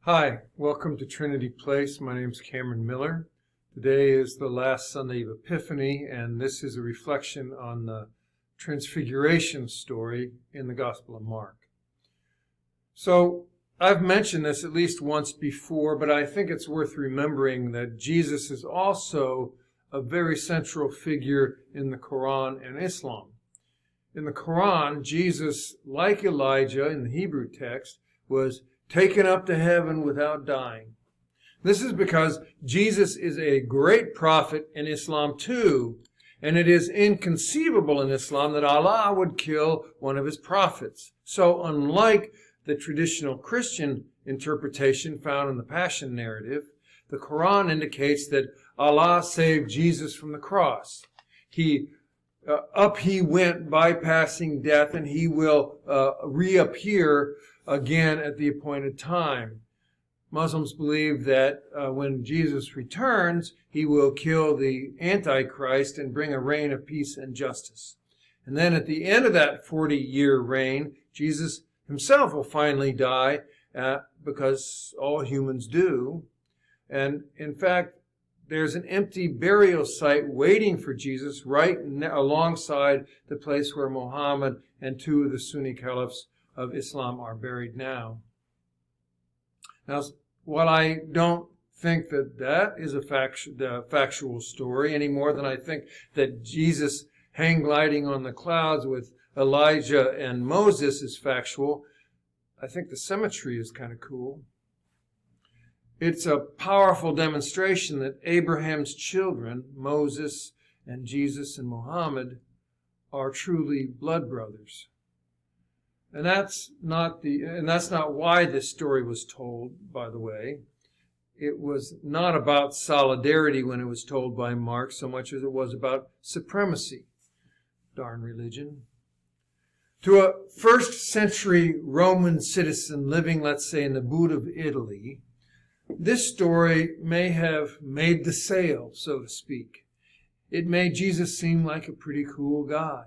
Hi, welcome to Trinity Place. My name is Cameron Miller. Today is the last Sunday of Epiphany, and this is a reflection on the Transfiguration story in the Gospel of Mark. So, I've mentioned this at least once before, but I think it's worth remembering that Jesus is also a very central figure in the Quran and Islam. In the Quran, Jesus, like Elijah in the Hebrew text, was taken up to heaven without dying. This is because Jesus is a great prophet in Islam too, and it is inconceivable in Islam that Allah would kill one of his prophets. So unlike the traditional Christian interpretation found in the Passion narrative, the Quran indicates that Allah saved Jesus from the cross. He went bypassing death, and he will reappear again at the appointed time. Muslims believe that when Jesus returns, he will kill the Antichrist and bring a reign of peace and justice. And then at the end of that 40-year reign, Jesus himself will finally die because all humans do. And in fact, there's an empty burial site waiting for Jesus right alongside the place where Muhammad and two of the Sunni caliphs of Islam are buried now. Now, while I don't think that is a factual story any more than I think that Jesus hang gliding on the clouds with Elijah and Moses is factual, I think the symmetry is kind of cool. It's a powerful demonstration that Abraham's children, Moses and Jesus and Muhammad, are truly blood brothers. And that's not why this story was told, by the way. It was not about solidarity when it was told by Mark so much as it was about supremacy. Darn religion. To a first century Roman citizen living, let's say, in the boot of Italy, this story may have made the sale, so to speak. It made Jesus seem like a pretty cool God.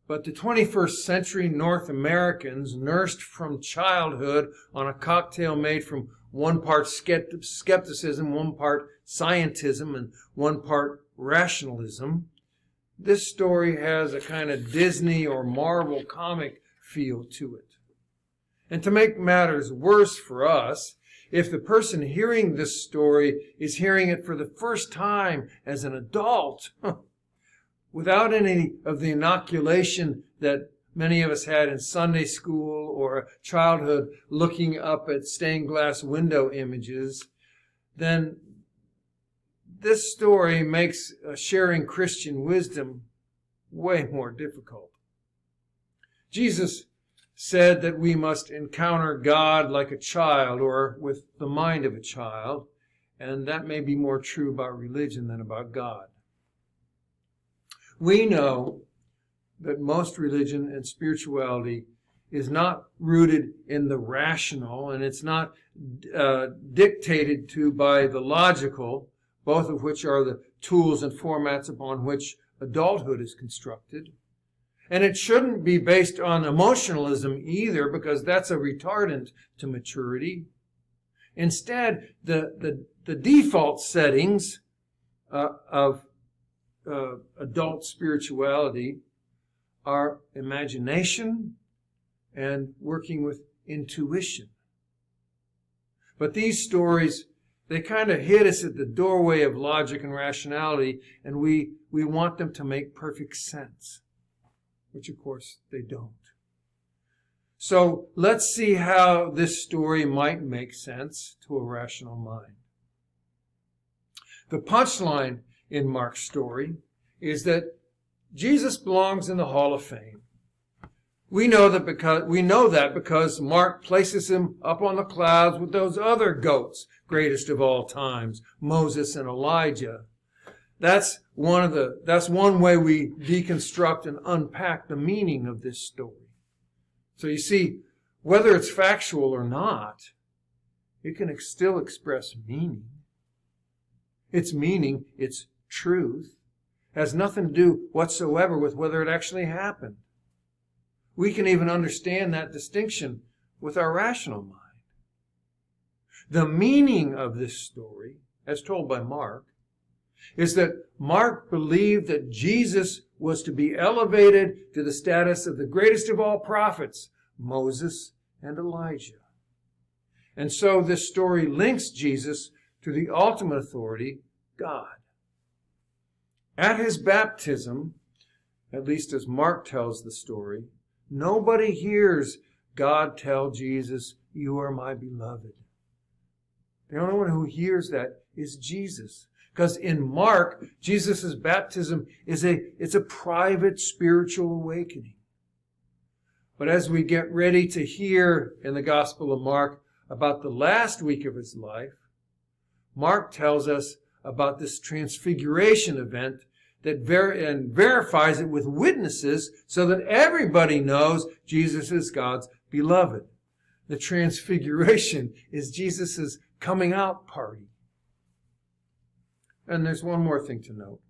But the 21st century North Americans, nursed from childhood on a cocktail made from one part skepticism, one part scientism, and one part rationalism, this story has a kind of Disney or Marvel comic feel to it. And to make matters worse for us, if the person hearing this story is hearing it for the first time as an adult, without any of the inoculation that many of us had in Sunday school or childhood looking up at stained glass window images, then this story makes sharing Christian wisdom way more difficult. Jesus said that we must encounter God like a child, or with the mind of a child, and that may be more true about religion than about God. We know that most religion and spirituality is not rooted in the rational, and it's not dictated to by the logical, both of which are the tools and formats upon which adulthood is constructed. And it shouldn't be based on emotionalism either, because that's a retardant to maturity. Instead, the default settings of adult spirituality are imagination and working with intuition. But these stories, they kind of hit us at the doorway of logic and rationality, and we want them to make perfect sense, which of course they don't. So let's see how this story might make sense to a rational mind. The punchline in Mark's story is that Jesus belongs in the Hall of Fame. We know that because Mark places him up on the clouds with those other goats, greatest of all times, Moses and Elijah. That's one way we deconstruct and unpack the meaning of this story. So you see, whether it's factual or not, it can still express meaning. Its meaning, its truth, has nothing to do whatsoever with whether it actually happened. We can even understand that distinction with our rational mind. The meaning of this story, as told by Mark, is that Mark believed that Jesus was to be elevated to the status of the greatest of all prophets, Moses and Elijah. And so this story links Jesus to the ultimate authority, God. At his baptism, at least as Mark tells the story, nobody hears God tell Jesus, "You are my beloved." The only one who hears that is Jesus. Because in Mark, Jesus' baptism it's a private spiritual awakening. But as we get ready to hear in the Gospel of Mark about the last week of his life, Mark tells us about this transfiguration event that verifies it with witnesses so that everybody knows Jesus is God's beloved. The transfiguration is Jesus' coming out party. And there's one more thing to note.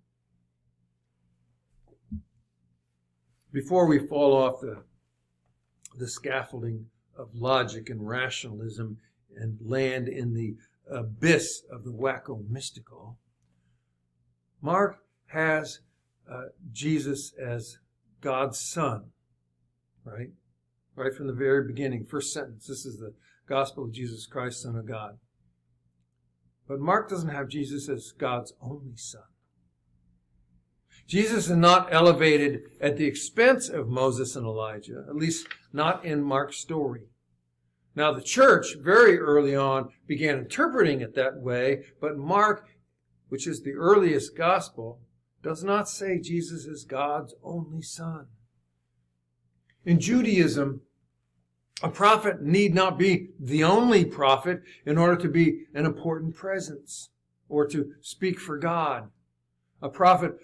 Before we fall off the scaffolding of logic and rationalism and land in the abyss of the wacko-mystical, Mark has Jesus as God's Son, right? Right from the very beginning, first sentence. This is the gospel of Jesus Christ, Son of God. But Mark doesn't have Jesus as God's only Son. Jesus is not elevated at the expense of Moses and Elijah, at least not in Mark's story. Now, the church very early on began interpreting it that way, but Mark, which is the earliest gospel, does not say Jesus is God's only Son. In Judaism, a prophet need not be the only prophet in order to be an important presence or to speak for God. A prophet,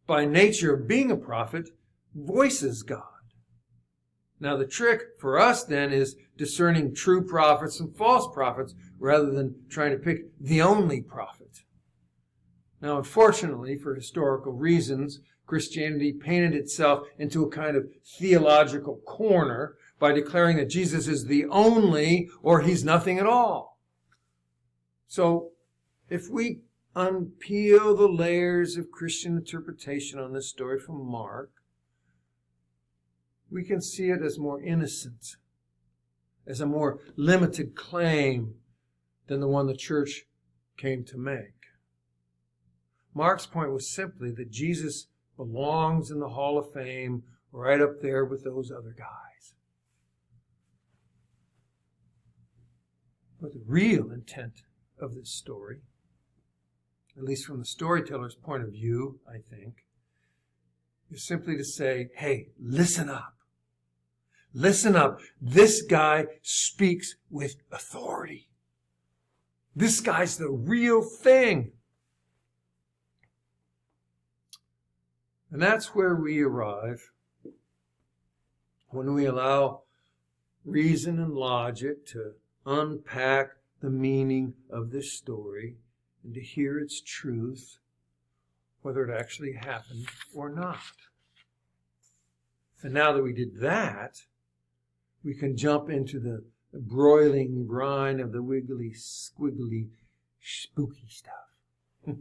by nature of being a prophet, voices God. Now the trick for us then is discerning true prophets and false prophets rather than trying to pick the only prophet. Now unfortunately, for historical reasons, Christianity painted itself into a kind of theological corner by declaring that Jesus is the only or he's nothing at all. So if we unpeel the layers of Christian interpretation on this story from Mark, we can see it as more innocent, as a more limited claim than the one the church came to make. Mark's point was simply that Jesus belongs in the Hall of Fame right up there with those other guys. But the real intent of this story, at least from the storyteller's point of view, I think, is simply to say, hey, listen up. Listen up. This guy speaks with authority. This guy's the real thing. And that's where we arrive when we allow reason and logic to unpack the meaning of this story and to hear its truth, whether it actually happened or not. And now that we did that, we can jump into the broiling brine of the wiggly, squiggly, spooky stuff.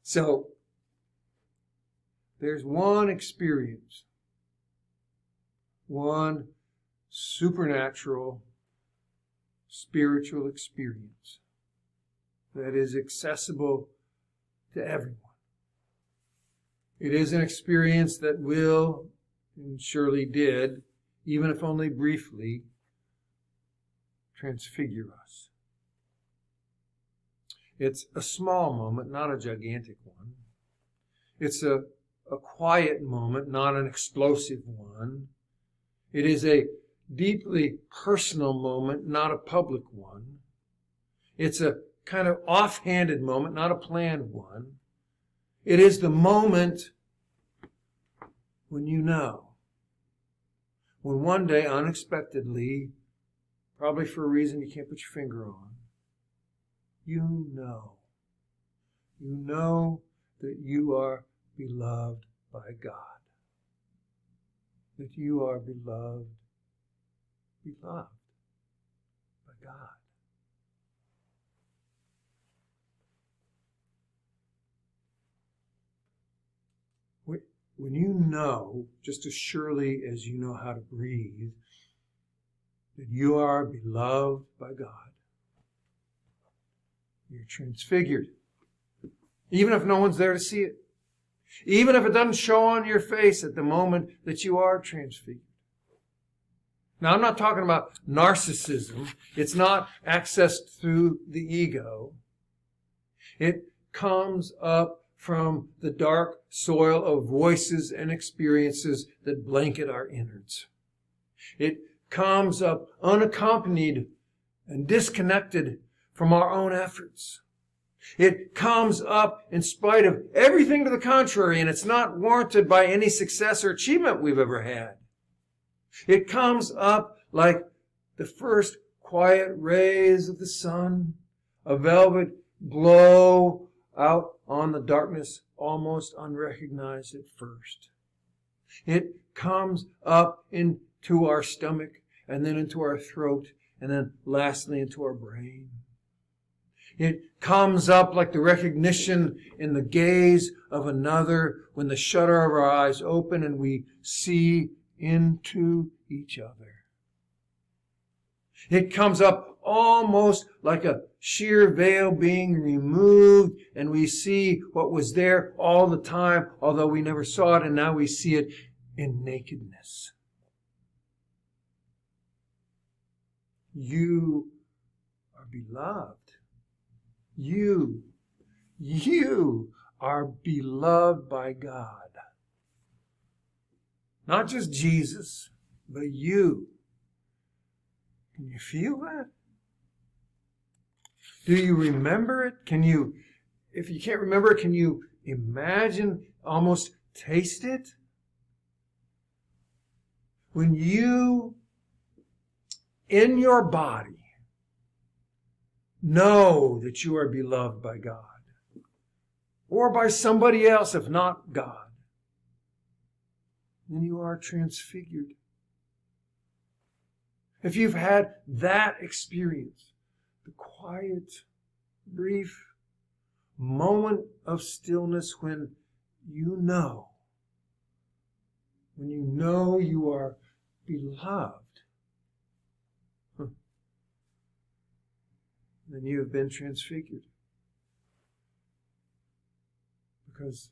So, there's one experience, one supernatural, spiritual experience that is accessible to everyone. It is an experience that will, and surely did, even if only briefly, transfigure us. It's a small moment, not a gigantic one. It's a quiet moment, not an explosive one. It is a deeply personal moment, not a public one. It's a kind of offhanded moment, not a planned one. It is the moment when you know. When one day, unexpectedly, probably for a reason you can't put your finger on, you know. You know that you are beloved by God. That you are beloved by God. When you know, just as surely as you know how to breathe, that you are beloved by God, you're transfigured. Even if no one's there to see it. Even if it doesn't show on your face at the moment that you are transfigured. Now, I'm not talking about narcissism. It's not accessed through the ego. It comes up from the dark soil of voices and experiences that blanket our innards. It comes up unaccompanied and disconnected from our own efforts. It comes up in spite of everything to the contrary, and it's not warranted by any success or achievement we've ever had. It comes up like the first quiet rays of the sun, a velvet glow out on the darkness, almost unrecognized at first. It comes up into our stomach, and then into our throat, and then lastly into our brain. It comes up like the recognition in the gaze of another when the shutter of our eyes open and we see into each other. It comes up almost like a sheer veil being removed, and we see what was there all the time, although we never saw it, and now we see it in nakedness. You are beloved. You are beloved by God. Not just Jesus, but you. Can you feel that? Do you remember it? If you can't remember it, can you imagine, almost taste it? When you, in your body, know that you are beloved by God, or by somebody else, if not God, then you are transfigured. If you've had that experience, the quiet, brief moment of stillness when you know you are beloved, then you have been transfigured. Because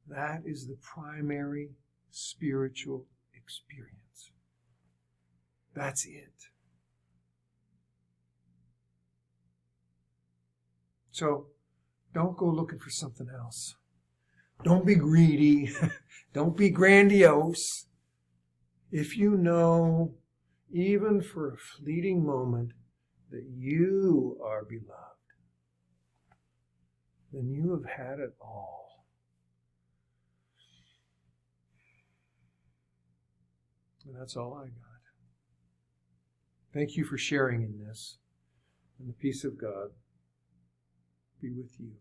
that is the primary spiritual experience. That's it. So, don't go looking for something else. Don't be greedy. Don't be grandiose. If you know, even for a fleeting moment, that you are beloved, then you have had it all. And that's all I got. Thank you for sharing in this. And the peace of God be with you.